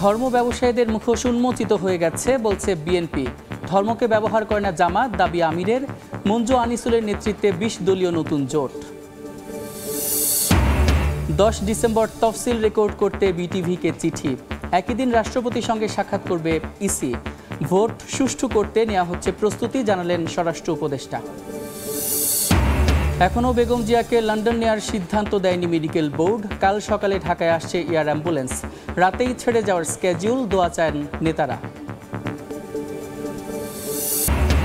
ধর্ম ব্যবসায়ীদের মুখোশ উন্মোচিত হয়ে গেছে বলছে বিএনপি। ধর্মকে ব্যবহার করে না জামাত, দাবি আমিরের। মঞ্জু আনিসুলের নেতৃত্বে ২০ দলীয় নতুন জোট। ১০ ডিসেম্বর তফসিল রেকর্ড করতে বিটিভিকে চিঠি। একই দিন রাষ্ট্রপতির সঙ্গে সাক্ষাৎ করবে ইসি। ভোট সুষ্ঠু করতে নেওয়া হচ্ছে প্রস্তুতি, জানালেন স্বরাষ্ট্র উপদেষ্টা। এখনও বেগম জিয়াকে লন্ডন নেওয়ার সিদ্ধান্ত দেয়নি মেডিকেল বোর্ড। কাল সকালে ঢাকায় আসছে এয়ার অ্যাম্বুলেন্স। রাতেই ছেড়ে যাওয়ার স্কেডিউল, দোয়া চান নেতারা।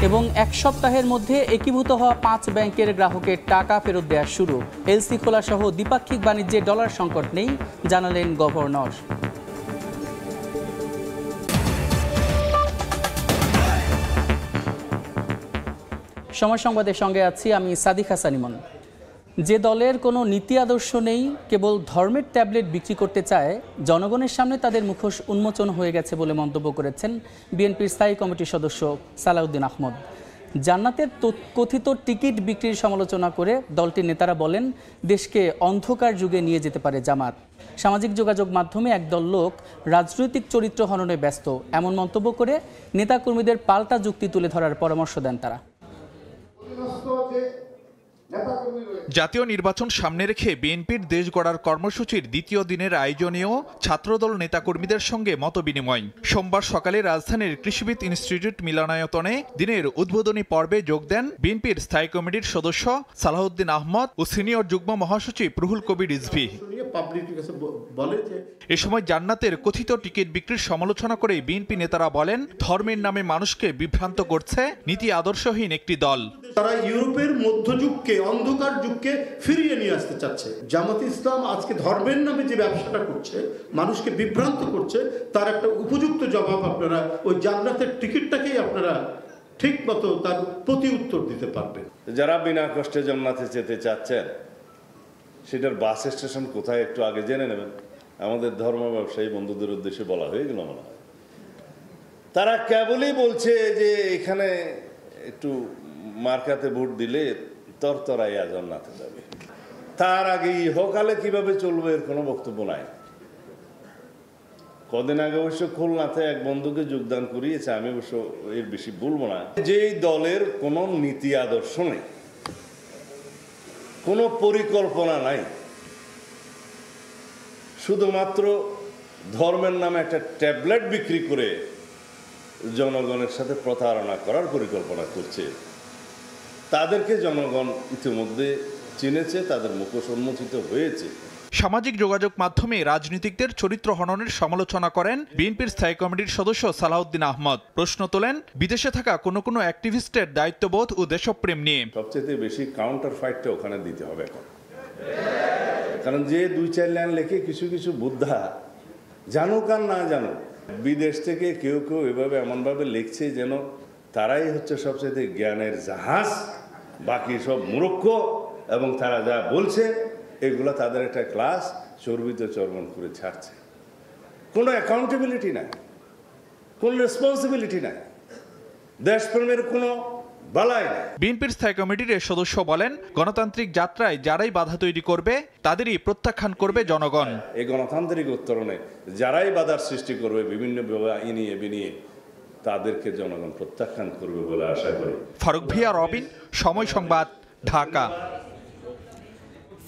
এবং এক সপ্তাহের মধ্যে একীভূত হওয়া ৫ ব্যাংকের গ্রাহকের টাকা ফেরত দেওয়া শুরু। এলসি খোলা সহ দ্বিপাক্ষিক বাণিজ্যে ডলার সংকট নেই, জানালেন গভর্নর। সময় সংবাদের সঙ্গে আছি আমি সাদিক হাসান ইমন। যে দলের কোনো নীতি আদর্শ নেই, কেবল ধর্মের ট্যাবলেট বিক্রি করতে চায়, জনগণের সামনে তাদের মুখোশ উন্মোচন হয়ে গেছে বলে মন্তব্য করেছেন বিএনপির স্থায়ী কমিটির সদস্য সালাউদ্দিন আহমদ। জান্নাতের কথিত টিকিট বিক্রির সমালোচনা করে দলটির নেতারা বলেন, দেশকে অন্ধকার যুগে নিয়ে যেতে পারে জামাত। সামাজিক যোগাযোগ মাধ্যমে একদল লোক রাজনৈতিক চরিত্র হননে ব্যস্ত, এমন মন্তব্য করে নেতাকর্মীদের পাল্টা যুক্তি তুলে ধরার পরামর্শ দেন তারা। জাতীয় নির্বাচন সামনে রেখে বিএনপির দেশ গড়ার কর্মসূচির দ্বিতীয় দিনের আয়োজনেও ছাত্রদল নেতাকর্মীদের সঙ্গে মতবিনিময়। সোমবার সকালে রাজধানীর কৃষিবিদ ইনস্টিটিউট মিলনায়তনে দিনের উদ্বোধনী পর্বে যোগ দেন বিএনপির স্থায়ী কমিটির সদস্য সালাউদ্দিন আহমদ ও সিনিয়র যুগ্ম মহাসচিব রুহুল কবির রিজভী। এ সময় জান্নাতের কথিত টিকিট বিক্রির সমালোচনা করে বিএনপি নেতারা বলেন, ধর্মের নামে মানুষকে বিভ্রান্ত করছে নীতি আদর্শহীন একটি দল। তারা ইউরোপের মধ্যযুগকে, অন্ধকার যুগকে ফিরিয়ে নিয়ে আসতে চাচ্ছে। জামাত ইসলাম আজকে ধর্মের নামে যে ব্যবসাটা করছে, মানুষকে বিভ্রান্ত করছে, তার একটা উপযুক্ত জবাব আপনারা ওই জান্নাতের টিকিটটাকেই আপনারা ঠিক মতো তার প্রতি উত্তর দিতে পারবেন। যারা বিনা কষ্টে জান্নাতে যেতে চাচ্ছেন, সেটার বাস স্টেশন কোথায় একটু আগে জেনে নেবেন। আমাদের ধর্ম ব্যবসায়ী বন্ধুদের উদ্দেশ্যে বলা হয়ে গেল মনে হয়। তারা কেবলই বলছে যে এখানে একটু মার্কাতে ভোট দিলে তরতরাইয়া জান্নাতে যাবে, তার আগে ইহকালে কিভাবে চলবে এর কোনো বক্তব্য নাই। কদিন আগে অবশ্য খুলনাতে এক বন্ধুকে যোগদান করিয়েছে, আমি অবশ্য এর বেশি বলবো না। যে দলের কোনো নীতি আদর্শ নেই, কোনো পরিকল্পনা নাই, শুধুমাত্র ধর্মের নামে একটা ট্যাবলেট বিক্রি করে জনগণের সাথে প্রতারণা করার পরিকল্পনা করছে, তাদেরকে জনগণ ইতিমধ্যে চিনেছে, তাদের মুখোশ উন্মোচিত হয়েছে। সামাজিক যোগাযোগ মাধ্যমে রাজনীতিকদের চরিত্র হননের সমালোচনা করেন বিএনপির স্থায়ী কমিটির সদস্য সালাউদ্দিন আহমদ। প্রশ্ন তোলেন, বিদেশে থাকা কোনো কোনো অ্যাক্টিভিস্টের দায়িত্ববোধ ও দেশপ্রেম নিয়ে। সবচেয়ে বেশি কাউন্টার ফাইটটা ওখানে দিতে হবে এখন, কারণ যে ২-৪ লাইন লেখে কিছু কিছু বুদ্ধা, জানুক আর না জানুক, বিদেশ থেকে কেউ কেউ এভাবে এমনভাবে লিখছে যেন তারাই হচ্ছে সবচেয়ে জ্ঞানের জাহাজ, বাকি সব মূর্খ, এবং তারা যা বলছে এগুলো তাদের একটা ক্লাস চর্বিত চর্বণ করে ছাড়ছে। কোনো অ্যাকাউন্টেবিলিটি নাই, কোনো রেসপন্সিবিলিটি নাই, দেশপ্রেমের কোনো বালাই নাই। বিএনপির স্থায়ী কমিটির এ সদস্য বলেন, গণতান্ত্রিক যাত্রায় যারাই বাধা তৈরি করবে তাদেরই প্রত্যাখ্যান করবে জনগণ। এই গণতান্ত্রিক উত্তরণে যারাই বাধার সৃষ্টি করবে বিভিন্ন ইনিয়ে বিনিয়ে, তাদেরকে জনগণ প্রত্যাখ্যান করবে বলে আশা করি। ফারুক ভিয়া, রবিন, সময় সংবাদ, ঢাকা।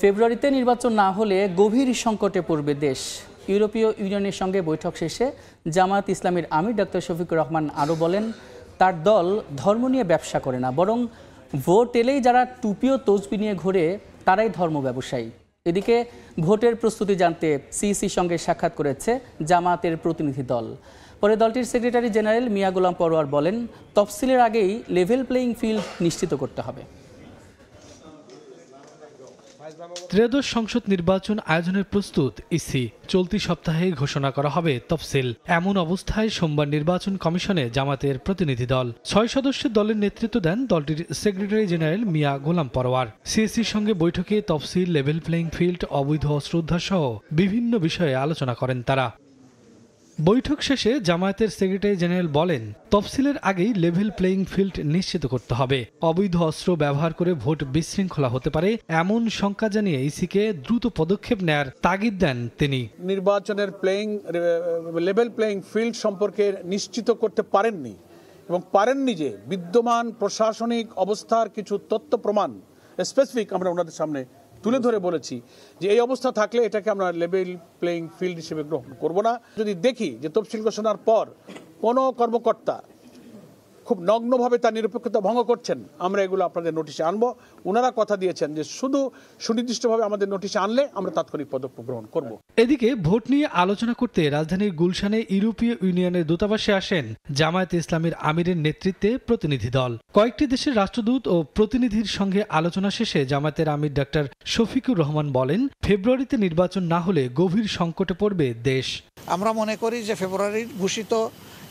ফেব্রুয়ারিতে নির্বাচন না হলে গভীর সংকটে পড়বে দেশ। ইউরোপীয় ইউনিয়নের সঙ্গে বৈঠক শেষে জামায়াত ইসলামীর আমির ডক্টর শফিকুর রহমান আরও বলেন, তার দল ধর্ম নিয়ে ব্যবসা করে না, বরং ভোট এলেই যারা টুপি ও তসবি নিয়ে ঘোরে তারাই ধর্ম ব্যবসায়ী। এদিকে ভোটের প্রস্তুতি জানতে সিইসির সঙ্গে সাক্ষাৎ করেছে জামায়াতের প্রতিনিধি দল। পরে দলটির সেক্রেটারি জেনারেল মিয়া গোলাম পরোয়ার বলেন, তফসিলের আগেই লেভেল প্লেয়িং ফিল্ড নিশ্চিত করতে হবে। ত্রয়োদশ সংসদ নির্বাচন আয়োজনের প্রস্তুত ইসি। চলতি সপ্তাহে ঘোষণা করা হবে তফসিল। এমন অবস্থায় সোমবার নির্বাচন কমিশনে জামাতের প্রতিনিধি দল ৬ সদস্যের দলের নেতৃত্ব দেন দলটির সেক্রেটারি জেনারেল মিয়া গোলাম পরোয়ার। সিএসির সঙ্গে বৈঠকে তফসিল, লেভেল প্লেয়িং ফিল্ড, অবৈধ অস্ত্র উদ্ধার সহ বিভিন্ন বিষয়ে আলোচনা করেন তারা। বৈঠক শেষে জামায়াতের সেক্রেটারি জেনারেল বলেন, তফসিলের আগেই লেভেল প্লেইং ফিল্ড নিশ্চিত করতে হবে। অবৈধ অস্ত্র ব্যবহার করে ভোট বিশৃঙ্খলা হতে পারে এমন শঙ্কা জানিয়ে ইসিকে দ্রুত পদক্ষেপ নেয়ার তাগিদ দেন তিনি। নির্বাচনের লেভেল প্লেইং ফিল্ড সম্পর্কে নিশ্চিত করতে পারেননি এবং পারেননি যে বিদ্যমান প্রশাসনিক অবস্থার কিছু তথ্য প্রমাণ স্পেসিফিক আমরা ওনাদের সামনে তুলে ধরে বলেছি যে এই অবস্থা থাকলে এটাকে আমরা লেভেল প্লেইং ফিল্ড হিসেবে গ্রহণ করব না। যদি দেখি যে তফসিল ঘোষণার পর কোনো কর্মকর্তা খুব নগ্নভাবে তার নিরপেক্ষতা ভঙ্গ করছেন, আমরা এগুলো আপনাদের নোটিশে আনবো। ওনারা কথা দিয়েছেন যে শুধু সুনির্দিষ্টভাবে আমাদের নোটিশে আনলে আমরা তাৎক্ষণিক পদক্ষেপ গ্রহণ করব। এদিকে ভোট নিয়ে আলোচনা করতে রাজধানীর গুলশানে ইউরোপীয় ইউনিয়নের দূতাবাসে আসেন জামায়াতে ইসলামীর আমিরের নেতৃত্বে প্রতিনিধি দল। কয়েকটি দেশের রাষ্ট্রদূত ও প্রতিনিধির সঙ্গে আলোচনা শেষে জামায়াতের আমির ডাক্তার শফিকুর রহমান বলেন, ফেব্রুয়ারিতে নির্বাচন না হলে গভীর সংকটে পড়বে দেশ। আমরা মনে করি যে ফেব্রুয়ারির ঘোষিত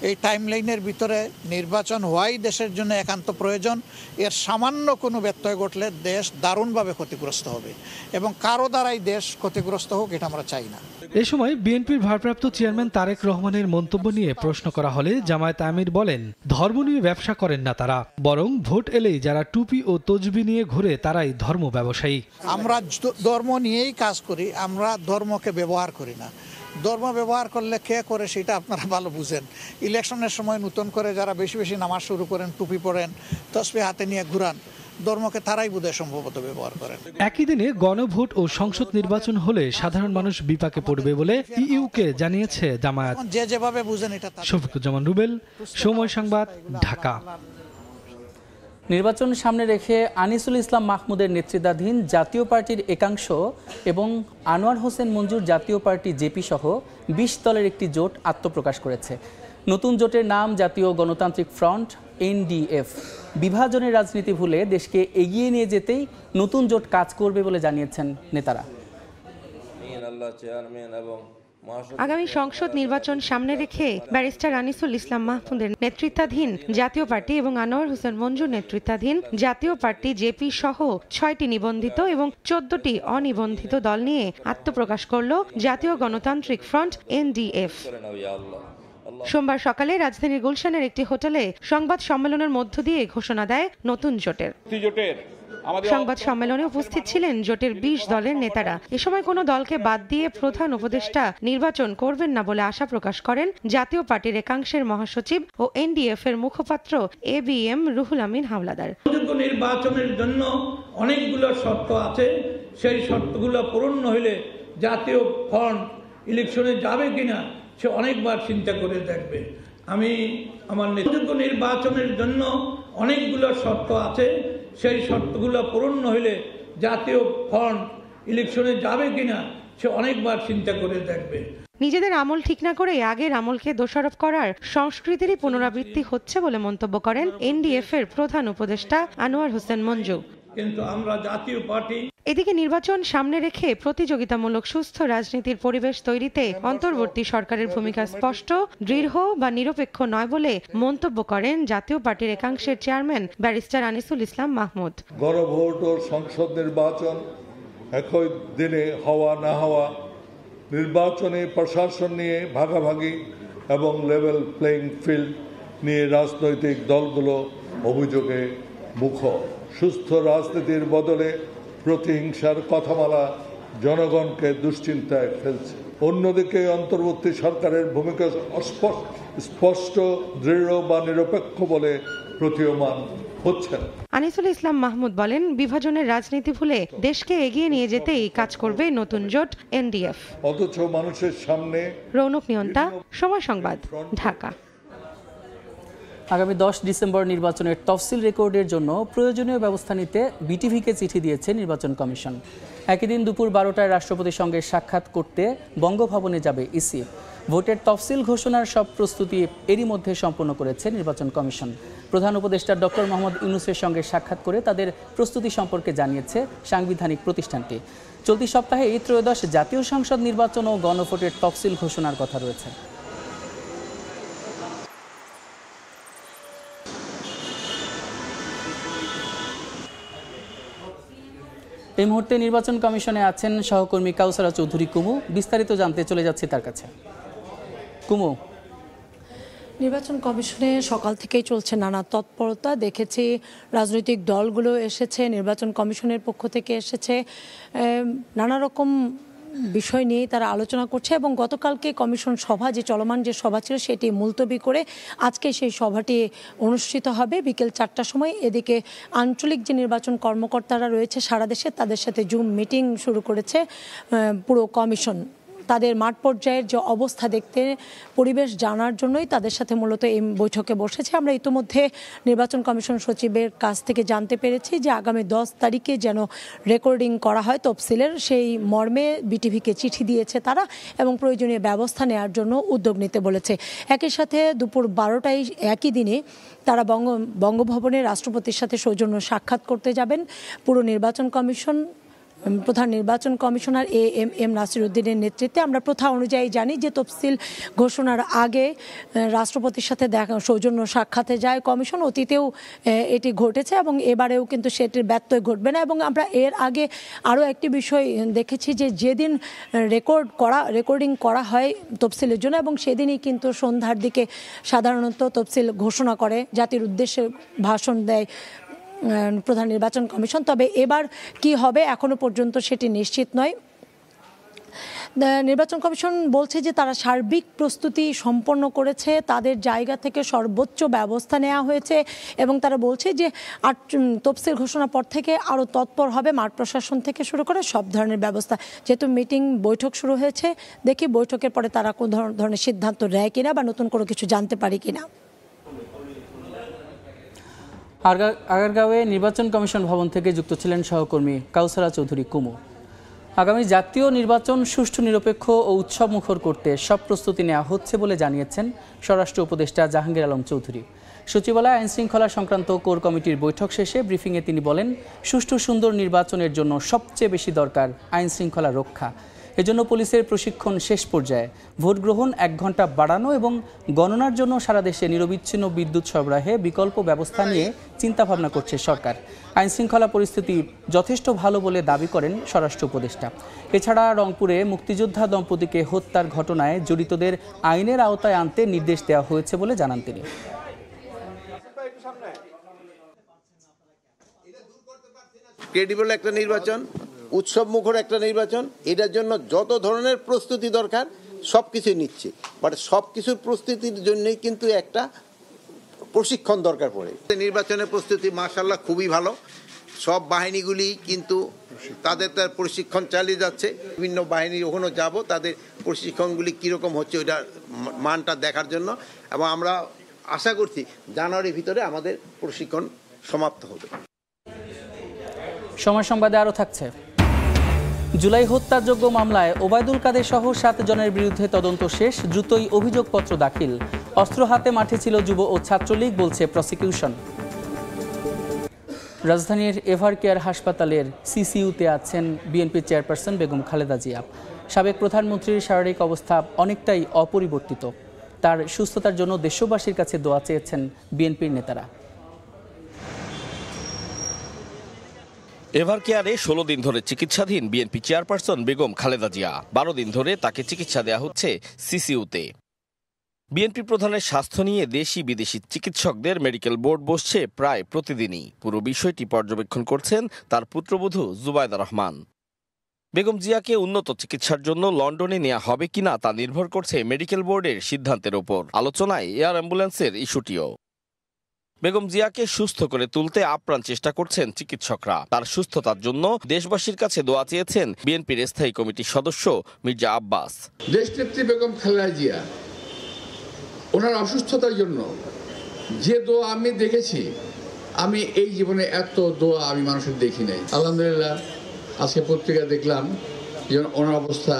এই টাইমলাইনের ভিতরে নির্বাচন হওয়াই দেশের জন্য একান্ত প্রয়োজন। এর সামান্য কোনো ব্যত্যয় ঘটলে দেশ দারুণভাবে ক্ষতিগ্রস্ত হবে এবং কারো দ্বারাই দেশ ক্ষতিগ্রস্ত হোক এটা আমরা চাই না। এ সময় বিএনপির ভারপ্রাপ্ত চেয়ারম্যান তারেক রহমানের মন্তব্য নিয়ে প্রশ্ন করা হলে জামায়াত আমির বলেন, ধর্ম নিয়ে ব্যবসা করেন না তারা, বরং ভোট এলেই যারা টুপি ও তসবিহ নিয়ে ঘুরে তারাই ধর্ম ব্যবসায়ী। আমরা ধর্ম নিয়েই কাজ করি, আমরা ধর্মকে ব্যবহার করি না। ধর্ম ব্যবহার করলে কে করে সেটা আপনারা ভালো বুঝেন। ইলেকশনের সময় নতুন করে যারা বেশি বেশি নামাজ শুরু করেন, টুপি পরেন, তসবিহ হাতে নিয়ে ঘুরান, ধর্মকে তারাই বোধহয় সম্ভবত ব্যবহার করেন। একই দিনে গণভোট ও সংসদ নির্বাচন হলে সাধারণ মানুষ বিপাকে পড়বে বলে ইইউকে জানিয়েছে জামায়াত। যে যেভাবে বুঝেন এটা। শফিকুজ্জামান রুবেল, সময় সংবাদ, ঢাকা। নির্বাচন সামনে রেখে আনিসুল ইসলাম মাহমুদের নেতৃত্বাধীন জাতীয় পার্টির একাংশ এবং আনোয়ার হোসেন মঞ্জুর জাতীয় পার্টি জেপি সহ ২০ দলের একটি জোট আত্মপ্রকাশ করেছে। নতুন জোটের নাম জাতীয় গণতান্ত্রিক ফ্রন্ট এনডিএফ। বিভাজনের রাজনীতি ভুলে দেশকে এগিয়ে নিয়ে যেতেই নতুন জোট কাজ করবে বলে জানিয়েছেন নেতারা। আগামী সংসদ নির্বাচন সামনে রেখে ব্যারিস্টার আনিসুল ইসলাম মাহমুদের নেতৃত্বাধীন জাতীয় পার্টি এবং আনোয়ার হোসেন মঞ্জুর নেতৃত্বাধীন জাতীয় পার্টি জেপি সহ ৬টি নিবন্ধিত এবং ১৪টি অনিবন্ধিত দল নিয়ে আত্মপ্রকাশ করল জাতীয় গণতান্ত্রিক ফ্রন্ট এনডিএফ। সোমবার সকালে রাজধানীর গুলশানের একটি হোটেলে সংবাদ সম্মেলনের মধ্য দিয়ে ঘোষণা দেয় নতুন জোটের। সংবাদ সম্মেলনে উপস্থিত ছিলেন জোটের ২০ দলের নেতারা। এ সময় কোনো দলকে বাদ দিয়ে প্রধান উপদেষ্টা নির্বাচন করবেন না বলে আশা প্রকাশ করেন জাতীয় পার্টির একাংশের মহাসচিব ও এনডিএফ এর মুখপাত্র এবিএম রুহুল আমিন হাওলাদার। নির্বাচনের জন্য অনেকগুলো শর্ত আছে, সেই শর্তগুলো পূরণ হইলে জাতীয় ফ্রন্ট ইলেকশনে যাবে কিনা সে অনেকবার চিন্তা করে দেখবে। আমি আমার নির্বাচনের জন্য অনেকগুলো শর্ত আছে, সেই শর্তগুলো পূরণ হইলে জাতীয় ফ্রন্ট ইলেকশনে যাবে কিনা সে অনেকবার চিন্তা করে দেখবে। নিজেদের আমল ঠিক না করে আগের আমলকে দোষারোপ করার সংস্কৃতিরই পুনরাবৃত্তি হচ্ছে বলে মন্তব্য করেন এনডিএফ এর প্রধান উপদেষ্টা আনোয়ার হোসেন মঞ্জু। কিন্তু আমরা জাতীয় পার্টি। এদিকে নির্বাচন সামনে রেখে প্রতিযোগিতামূলক সুস্থ রাজনীতির পরিবেশ তৈরিতে অন্তর্বর্তী সরকারের ভূমিকা স্পষ্ট, দৃঢ় বা নিরপেক্ষ নয় বলে মন্তব্য করেন জাতীয় পার্টির একাংশের চেয়ারম্যান ব্যারিস্টার আনিসুল ইসলাম মাহমুদ। গণভোট ও সংসদ নির্বাচন একই দিনে হওয়া না হওয়া, নির্বাচনে প্রশাসন নিয়ে ভাগাভাগি এবং লেভেল প্লেইং ফিল্ড নিয়ে রাজনৈতিক দলগুলো অভিযোগে মুখর। সুস্থ রাজনীতির বদলে প্রতিহিংসার কথামালা জনগণকে দুশ্চিন্তায় ফেলছে। অন্যদিকে অন্তর্বর্তী সরকারের ভূমিকা স্পষ্ট, দৃঢ় বা নিরপেক্ষ বলে প্রতীয়মান হচ্ছে। আনিসুল ইসলাম মাহমুদ বলেন, বিভাজনের রাজনীতি ভুলে দেশকে এগিয়ে নিয়ে যেতেই কাজ করবে নতুন জোট এনডিএফ। অথচ মানুষের সামনে। রৌনক নিয়ন্তা, সময় সংবাদ, ঢাকা। আগামী 10 ডিসেম্বর নির্বাচনের তফসিল রেকর্ডের জন্য প্রয়োজনীয় ব্যবস্থা নিতে বিটিভিকে চিঠি দিয়েছে নির্বাচন কমিশন। একই দিন দুপুর 12টায় রাষ্ট্রপতির সঙ্গে সাক্ষাৎ করতে বঙ্গভবনে যাবে ইসি। ভোটের তফসিল ঘোষণার সব প্রস্তুতি এরই মধ্যে সম্পন্ন করেছে নির্বাচন কমিশন। প্রধান উপদেষ্টা ডক্টর মোহাম্মদ ইউনূসের সঙ্গে সাক্ষাৎ করে তাদের প্রস্তুতি সম্পর্কে জানিয়েছে সাংবিধানিক প্রতিষ্ঠানটি। চলতি সপ্তাহে এই ত্রয়োদশ জাতীয় সংসদ নির্বাচন ও গণভোটের তফসিল ঘোষণার কথা রয়েছে। এই মুহূর্তে নির্বাচন কমিশনে আছেন সহকর্মী কাউসারা চৌধুরী কুমু। বিস্তারিত জানতে চলে যাচ্ছি তার কাছে। কুমু, নির্বাচন কমিশনে সকাল থেকেই চলছে নানা তৎপরতা। দেখেছি রাজনৈতিক দলগুলো এসেছে, নির্বাচন কমিশনের পক্ষ থেকে এসেছে, নানা রকম বিষয় নিয়ে তারা আলোচনা করছে এবং গতকালকে কমিশন সভা যে চলমান যে সভা ছিল সেটি মুলতবি করে আজকে সেই সভাটি অনুষ্ঠিত হবে বিকেল 4টার সময়। এদিকে আঞ্চলিক যে নির্বাচন কর্মকর্তারা রয়েছে সারা দেশে তাদের সাথে জুম মিটিং শুরু করেছে পুরো কমিশন। তাদের মাঠ পর্যায়ের যে অবস্থা দেখতে, পরিবেশ জানার জন্যই তাদের সাথে মূলত এই বৈঠকে বসেছে। আমরা ইতিমধ্যে নির্বাচন কমিশন সচিবের কাছ থেকে জানতে পেরেছি যে আগামী 10 তারিখে যেন রেকর্ডিং করা হয় তফসিলের, সেই মর্মে বিটিভিকে চিঠি দিয়েছে তারা এবং প্রয়োজনীয় ব্যবস্থা নেওয়ার জন্য উদ্যোগ নিতে বলেছে। একই সাথে দুপুর 12টায় একই দিনে তারা বঙ্গভবনে রাষ্ট্রপতির সাথে সৌজন্য সাক্ষাৎ করতে যাবেন। পুরো নির্বাচন কমিশন প্রধান নির্বাচন কমিশনার এম নাসির উদ্দিনের নেতৃত্বে। আমরা প্রথা অনুযায়ী জানি যে তফসিল ঘোষণার আগে রাষ্ট্রপতির সাথে সৌজন্য সাক্ষাতে যায় কমিশন। অতীতেও এটি ঘটেছে এবং এবারেও কিন্তু সেটির ব্যত্যয় ঘটবে না। এবং আমরা এর আগে আরও একটি বিষয় দেখেছি যে যেদিন রেকর্ডিং করা হয় তফসিলের জন্য এবং সেদিনই কিন্তু সন্ধ্যার দিকে সাধারণত তফসিল ঘোষণা করে, জাতির উদ্দেশ্যে ভাষণ দেয় প্রধান নির্বাচন কমিশন। তবে এবার কি হবে এখনো পর্যন্ত সেটি নিশ্চিত নয়। নির্বাচন কমিশন বলছে যে তারা সার্বিক প্রস্তুতি সম্পন্ন করেছে, তাদের জায়গা থেকে সর্বোচ্চ ব্যবস্থা নেওয়া হয়েছে এবং তারা বলছে যে তফসিল ঘোষণার পর থেকে আরও তৎপর হবে মাঠ প্রশাসন থেকে শুরু করে সব ধরনের ব্যবস্থা। যেহেতু বৈঠক শুরু হয়েছে, দেখি বৈঠকের পরে তারা কোন ধরনের সিদ্ধান্ত নেয় কিনা বা নতুন কোনো কিছু জানতে পারি কিনা। আগারগাঁওয়ে নির্বাচন কমিশন ভবন থেকে যুক্ত ছিলেন সহকর্মী কাউসারা চৌধুরী কুমু। আগামী জাতীয় নির্বাচন সুষ্ঠু, নিরপেক্ষ ও উৎসব মুখর করতে সব প্রস্তুতি নেওয়া হচ্ছে বলে জানিয়েছেন স্বরাষ্ট্র উপদেষ্টা জাহাঙ্গীর আলম চৌধুরী। সচিবালয়ে আইন শৃঙ্খলা সংক্রান্ত কোর কমিটির বৈঠক শেষে ব্রিফিংয়ে তিনি বলেন, সুষ্ঠু সুন্দর নির্বাচনের জন্য সবচেয়ে বেশি দরকার আইন শৃঙ্খলা রক্ষা। এজন্য পুলিশের প্রশিক্ষণ শেষ পর্যায়ে, ভোট গ্রহণ 1 ঘন্টা বাড়ানো এবং গণনার জন্য সারা দেশে নিরবিচ্ছিন্ন বিদ্যুৎ সরবরাহে বিকল্প ব্যবস্থা নিয়ে চিন্তাভাবনা করছে সরকার। আইন শৃঙ্খলা পরিস্থিতি যথেষ্ট ভালো বলে দাবি করেন স্বরাষ্ট্র উপদেষ্টা। এছাড়া রংপুরে মুক্তিযোদ্ধা দম্পতিকে হত্যার ঘটনায় জড়িতদের আইনের আওতায় আনতে নির্দেশ দেওয়া হয়েছে বলে জানান তিনি। ক্রেডিবল একটা নির্বাচন, উৎসব মুখর একটা নির্বাচন, এটার জন্য যত ধরনের প্রস্তুতি দরকার সব কিছুই নিচ্ছে। বাট সব কিছুর প্রস্তুতির জন্যই কিন্তু একটা প্রশিক্ষণ দরকার পড়ে। নির্বাচনের প্রস্তুতি মাশাআল্লাহ খুবই ভালো, সব বাহিনীগুলি কিন্তু তাদের প্রশিক্ষণ চালিয়ে যাচ্ছে। বিভিন্ন বাহিনী ওখানে যাব, তাদের প্রশিক্ষণগুলি কীরকম হচ্ছে ওইটার মানটা দেখার জন্য, এবং আমরা আশা করছি জানুয়ারির ভিতরে আমাদের প্রশিক্ষণ সমাপ্ত হবে। সময় সংবাদে আরও থাকছে। জুলাই হত্যাযোগ্য মামলায় ওবায়দুল কাদের সহ 7 জনের বিরুদ্ধে তদন্ত শেষ, দ্রুতই অভিযোগপত্র দাখিল। অস্ত্র হাতে মাঠে ছিল যুব ও ছাত্রলীগ, বলছে প্রসিকিউশন। রাজধানীর এভার কেয়ার হাসপাতালের সিসিইউতে আছেন বিএনপি চেয়ারপারসন বেগম খালেদা জিয়া। সাবেক প্রধানমন্ত্রীর শারীরিক অবস্থা অনেকটাই অপরিবর্তিত। তার সুস্থতার জন্য দেশবাসীর কাছে দোয়া চেয়েছেন বিএনপির নেতারা। এভার কেয়ারে 16 দিন ধরে চিকিৎসাধীন বিএনপি চেয়ারপারসন বেগম খালেদা জিয়া। 12 দিন ধরে তাকে চিকিৎসা দেওয়া হচ্ছে সিসিইউতে। বিএনপি প্রধানের স্বাস্থ্য নিয়ে দেশি বিদেশি চিকিৎসকদের মেডিকেল বোর্ড বসছে প্রায় প্রতিদিনই। পুরো বিষয়টি পর্যবেক্ষণ করছেন তার পুত্রবধূ জুবাইদা রহমান। বেগম জিয়াকে উন্নত চিকিৎসার জন্য লন্ডনে নেওয়া হবে কিনা তা নির্ভর করছে মেডিকেল বোর্ডের সিদ্ধান্তের ওপর। আলোচনায় এয়ার অ্যাম্বুলেন্সের ইস্যুটিও। বেগম জিয়াকে সুস্থ করে তুলতে আপ্রাণ চেষ্টা করছেন চিকিৎসকরা। তার সুস্থতার জন্য দেশবাসীর কাছে দোয়া চেয়েছেন বিএনপির স্থায়ী কমিটির সদস্য মির্জা আব্বাস। দেশনেত্রী বেগম খালেদা জিয়া ওনার অসুস্থতার জন্য যে দোয়া আমি দেখেছি, আমি এই জীবনে এত দোয়া আমি মানুষের দেখি নাই। আলহামদুলিল্লাহ আজকে পত্রিকা দেখলাম যে ওনার অবস্থা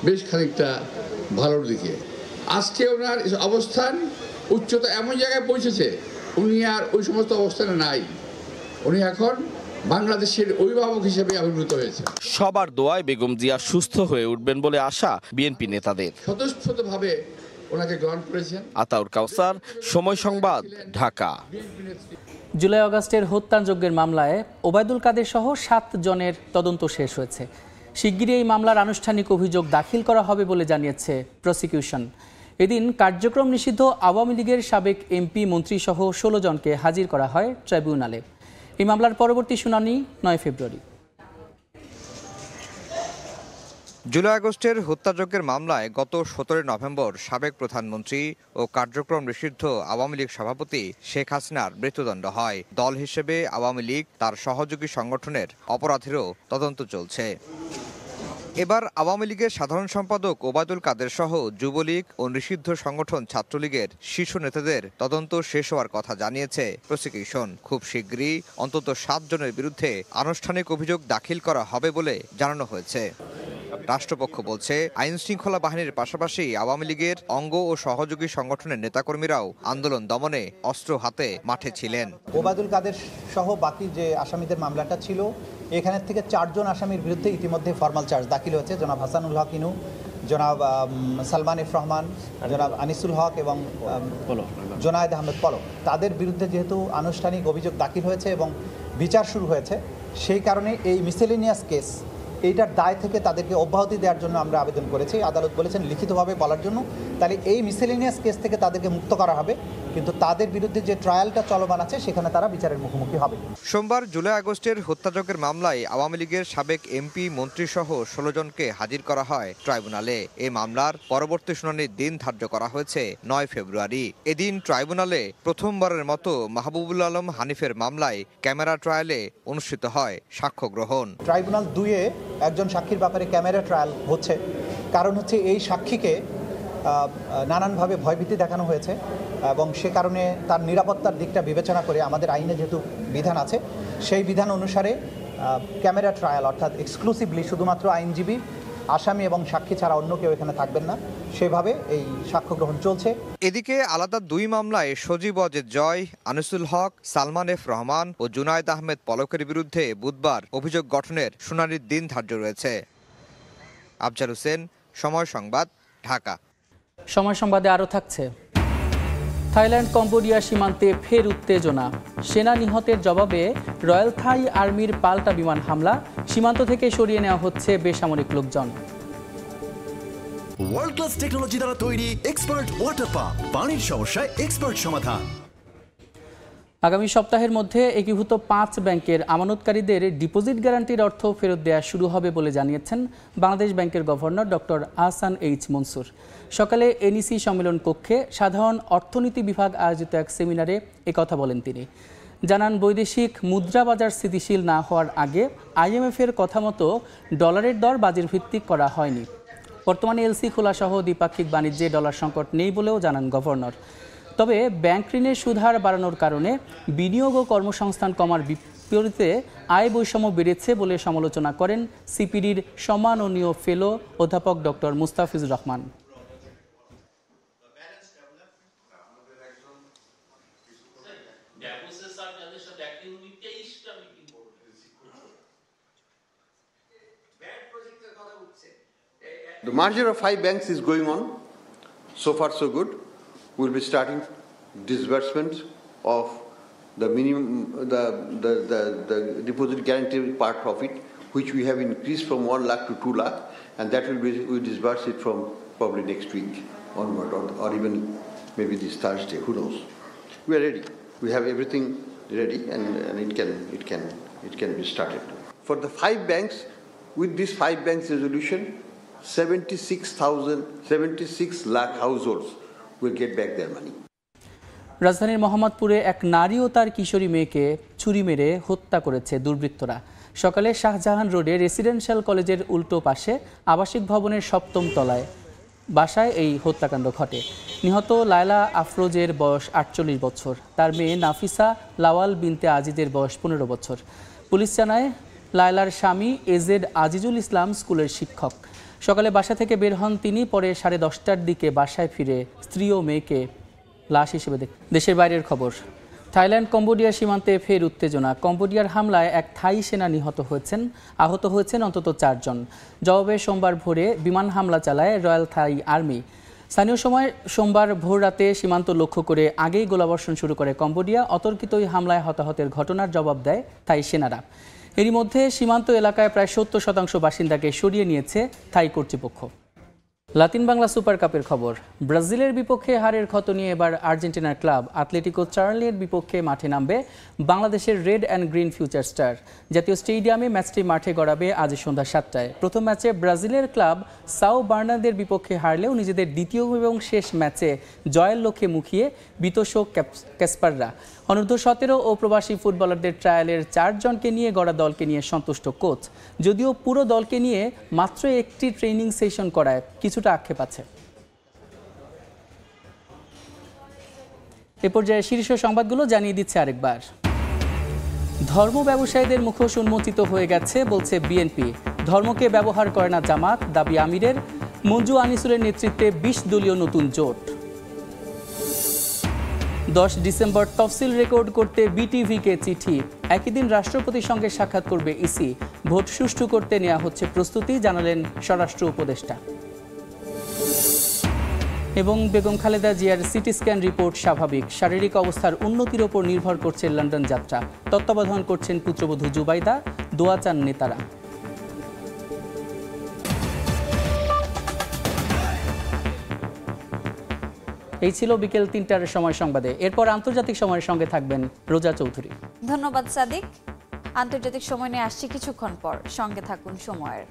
বেশ খানিকটা ভালোর দিকে। আজকে ওনার অবস্থান উচ্চতা এমন জায়গায় পৌঁছেছে, উনি আর ওই সমস্ত অবস্থানে নাই। উনি এখন বাংলাদেশের অভিভাবক হিসেবে আবির্ভূত হয়েছে। সবার দোয়ায় বেগম জিয়া সুস্থ হয়ে উঠবেন বলে আশা বিএনপি নেতাদের। স্বতঃস্ফূর্তভাবে ওনাকে গ্রহণ করেছেন। আতাউর কাউসার, সময় সংবাদ, ঢাকা। জুলাই আগস্টের হত্যাযজ্ঞের মামলায় ওবায়দুল কাদের সহ 7 জনের তদন্ত শেষ হয়েছে। শিগগিরই এই মামলার আনুষ্ঠানিক অভিযোগ দাখিল করা হবে বলে জানিয়েছে প্রসিকিউশন। এদিন কার্যক্রম নিষিদ্ধ আওয়ামী লীগের সাবেক এমপি মন্ত্রীসহ 16 জনকে হাজির করা হয় ট্রাইব্যুনালে। এই মামলার পরবর্তী শুনানি 9 ফেব্রুয়ারি। জুলাই আগস্টের হত্যাযজ্ঞের মামলায় গত 17 নভেম্বর সাবেক প্রধানমন্ত্রী ও কার্যক্রম নিষিদ্ধ আওয়ামী লীগ সভাপতি শেখ হাসিনার মৃত্যুদণ্ড হয়। দল হিসেবে আওয়ামী লীগ তার সহযোগী সংগঠনের অপরাধেরও তদন্ত চলছে। এবার আওয়ামী লীগের সাধারণ সম্পাদক ওবায়দুল কাদের সহ যুবলীগ ও নিষিদ্ধ সংগঠন ছাত্রলীগের শীর্ষ নেতাদের তদন্ত শেষ হওয়ার কথা জানিয়েছে প্রসিকিউশন। খুব শীঘ্রই অন্তত 7 জনের বিরুদ্ধে আনুষ্ঠানিক অভিযোগ দাখিল করা হবে বলে জানানো হয়েছে। রাষ্ট্রপক্ষ বলছে, আইন শৃঙ্খলা বাহিনীর পাশাপাশি আওয়ামী লীগের অঙ্গ ও সহযোগী সংগঠনের নেতাকর্মীরাও আন্দোলন দমনে অস্ত্র হাতে মাঠে ছিলেন। ওবায়দুল কাদের সহ বাকি যে আসামিদের মামলাটা ছিল, এখানের থেকে 4 জন আসামির বিরুদ্ধে ইতিমধ্যে ফরমাল চার্জ দাখিল হয়েছে। জনাব হাসানুল হক ইনু, জনাব সালমান এফ রহমান, জনাব আনিসুল হক এবং জোনায়েদ আহমেদ পলক, তাদের বিরুদ্ধে যেহেতু আনুষ্ঠানিক অভিযোগ দাখিল হয়েছে এবং বিচার শুরু হয়েছে, সেই কারণে এই মিসেলেনিয়াস কেস এইটার দায় থেকে তাদেরকে অব্যাহতি দেওয়ার জন্য আমরা আবেদন করেছি। আদালত বলেছেন লিখিতভাবে বলার জন্য, তাহলে এই মিসেলেনিয়াস কেস থেকে তাদেরকে মুক্ত করা হবে, কিন্তু তাদের বিরুদ্ধে যে ট্রায়ালটা চলমান আছে সেখানে তারা বিচারের মুখোমুখি হবে। সোমবার জুলাই আগস্টের হত্যাযজ্ঞের মামলায় আওয়ামী লীগের সাবেক এমপি মন্ত্রীসহ 16 জনকে হাজির করা হয় ট্রাইব্যুনালে। এই মামলার পরবর্তী শুনানির দিন ধার্য করা হয়েছে 9 ফেব্রুয়ারি। এদিন ট্রাইব্যুনালে প্রথমবারের মতো মাহবুবুল আলম হানিফের মামলায় ক্যামেরা ট্রায়ালে অনুষ্ঠিত হয় সাক্ষ্য গ্রহণ। ট্রাইব্যুনাল 2-এ একজন সাক্ষীর ব্যাপারে ক্যামেরা ট্রায়াল হচ্ছে, কারণ হচ্ছে এই সাক্ষীকে নানানভাবে ভয়ভীতি দেখানো হয়েছে এবং সে কারণে তার নিরাপত্তার দিকটা বিবেচনা করে আমাদের আইনে যেহেতু বিধান আছে, সেই বিধান অনুসারে ক্যামেরা ট্রায়াল অর্থাৎ এক্সক্লুসিভলি শুধুমাত্র আইনজীবী, আসামি এবং সাক্ষী ছাড়া অন্য কেউ এখানে থাকবেন না, সেভাবে এই সাক্ষ্য গ্রহণ চলছে। এদিকে আলাদা 2 মামলায় সজীব অজেদ জয়, আনিসুল হক, সালমান এফ রহমান ও জুনায়েদ আহমেদ পলকের বিরুদ্ধে বুধবার অভিযোগ গঠনের শুনানির দিন ধার্য রয়েছে। আফজাল হোসেন, সময় সংবাদ, ঢাকা। সময় সংবাদে আরও থাকছে, থাইল্যান্ড কম্বোডিয়া সীমান্তে ফের উত্তেজনা, সেনা নিহতের জবাবে রয়্যাল থাই আর্মির পাল্টা বিমান হামলা, সীমান্ত থেকে সরিয়ে নেওয়া হচ্ছে বেসামরিক লোকজন। ওয়ার্ল্ড ক্লাস টেকনোলজি দ্বারা তৈরি এক্সপার্ট ওয়াটার পাম্প, পানির সমস্যায় এক্সপার্ট সমাধান। আগামী সপ্তাহের মধ্যে একীভূত 5 ব্যাংকের আমানতকারীদের ডিপোজিট গ্যারান্টির অর্থ ফেরত দেওয়া শুরু হবে বলে জানিয়েছেন বাংলাদেশ ব্যাংকের governor doctor Ahsan H Mansur. সকালে এনইসি সম্মেলন কক্ষে সাধারণ অর্থনীতি বিভাগ আয়োজিত এক সেমিনারে একথা বলেন তিনি। জানান, বৈদেশিক মুদ্রা বাজার স্থিতিশীল না হওয়ার আগে আইএমএফের কথা মতো ডলারের দর বাজার ভিত্তিক করা হয়নি। বর্তমানে এলসি খোলাসহ দ্বিপাক্ষিক বাণিজ্যে ডলার সংকট নেই বলেও জানান গভর্নর। তবে ব্যাংক ঋণের সুদহার বাড়ানোর কারণে বিনিয়োগ ও কর্মসংস্থান কমার বিপরীতে আয় বৈষম্য বেড়েছে বলে সমালোচনা করেন সিপিডির সম্মাননীয় ফেলো অধ্যাপক doctor Mustafizur Rahman. The merger of 5 banks is going on. So far, so good. We'll be starting disbursement of the minimum, the deposit guarantee part of it, which we have increased from 1 lakh to 2 lakh, and that we'll disburse it from probably next week onward, or even maybe this Thursday. Who knows? We are ready. We have everything ready, and it can be started. For the 5 banks, with this 5 banks resolution, 76 lakh households will get back their money. রাজধানীর মোহাম্মদপুরে এক নারী ও তার কিশোরী মেয়েকে ছুরি মেরে হত্যা করেছে দুর্বৃত্তরা। সকালে শাহজাহান রোডে রেসিডেন্সিয়াল কলেজের উল্টো পাশে আবাসিক ভবনের 7ম তলায় বাসায় এই হত্যাকাণ্ড ঘটে। নিহত লায়লা আফরোজের বয়স 48 বছর, তার মেয়ে নাফিসা লাওয়াল বিনতে আজিজের বয়স 15 বছর। পুলিশ জানায়, লায়লার স্বামী এজেড আজিজুল ইসলাম স্কুলের শিক্ষক। সকালে বাসা থেকে বের হন তিনি, পরে 10:30টার দিকে বাসায় ফিরে স্ত্রী ও মেয়েকে লাশ হিসেবে দেশের বাইরের খবর, থাইল্যান্ড কম্বোডিয়া সীমান্তে ফের উত্তেজনা। কম্বোডিয়ার হামলায় এক থাই সেনা নিহত হয়েছেন, আহত হয়েছেন অন্তত 4 জন। জবাবে সোমবার ভোরে বিমান হামলা চালায় রয়্যাল থাই আর্মি। স্থানীয় সময় সোমবার ভোর রাতে সীমান্ত লক্ষ্য করে আগেই গোলাবর্ষণ শুরু করে কম্বোডিয়া। অতর্কিত ওই হামলায় হতাহতের ঘটনার জবাব দেয় থাই সেনারা। এরই মধ্যে সীমান্ত এলাকায় প্রায় 70% বাসিন্দাকে সরিয়ে নিয়েছে থাই কর্তৃপক্ষ। লাতিন বাংলা সুপার কাপের খবর। ব্রাজিলের বিপক্ষে হারের ক্ষত নিয়ে এবার আর্জেন্টিনার ক্লাব আতলেটিকো চার্লির বিপক্ষে মাঠে নামবে বাংলাদেশের red and green future star. জাতীয় স্টেডিয়ামে ম্যাচটি মাঠে গড়াবে আজ সন্ধ্যা 7টায়। প্রথম ম্যাচে ব্রাজিলের ক্লাব সাও বার্নাদের বিপক্ষে হারলেও নিজেদের দ্বিতীয় এবং শেষ ম্যাচে জয়ের লক্ষ্যে মুখিয়ে বিতোষক ক্যাসপাররা। অনূর্ধ্ব-17 ও প্রবাসী ফুটবলারদের ট্রায়ালের 4 জনকে নিয়ে গড়া দলকে নিয়ে সন্তুষ্ট কোচ, যদিও পুরো দলকে নিয়ে মাত্র একটি ট্রেনিং সেশন করায় কিছুটা আক্ষেপ আছে। এ পর্যায়ে শীর্ষ সংবাদগুলো জানিয়ে দিচ্ছে আরেকবার। ধর্ম ব্যবসায়ীদের মুখোশ উন্মোচিত হয়ে গেছে বলছে বিএনপি। ধর্মকে ব্যবহার করে না জামাত, দাবি আমিরের। মঞ্জু আনিসুরের নেতৃত্বে 20 দলীয় নতুন জোট। 10 ডিসেম্বর তফসিল রেকর্ড করতে বিটিভিকে চিঠি। একই দিন রাষ্ট্রপতির সঙ্গে সাক্ষাৎ করবে ইসি। ভোট সুষ্ঠু করতে নেওয়া হচ্ছে প্রস্তুতি, জানালেন স্বরাষ্ট্র উপদেষ্টা। এবং বেগম খালেদা জিয়ার সিটি স্ক্যান রিপোর্ট স্বাভাবিক। শারীরিক অবস্থার উন্নতির ওপর নির্ভর করছে লন্ডন যাত্রা। তত্ত্বাবধান করছেন পুত্রবধূ জুবাইদা। দোয়া চান নেতারা। এই ছিল বিকেল 3টার সময় সংবাদে। এরপর আন্তর্জাতিক সময়ের সঙ্গে থাকবেন রোজা চৌধুরী। ধন্যবাদ সাদিক। আন্তর্জাতিক সময় নিয়ে আসছি কিছুক্ষণ পর, সঙ্গে থাকুন সময়ের।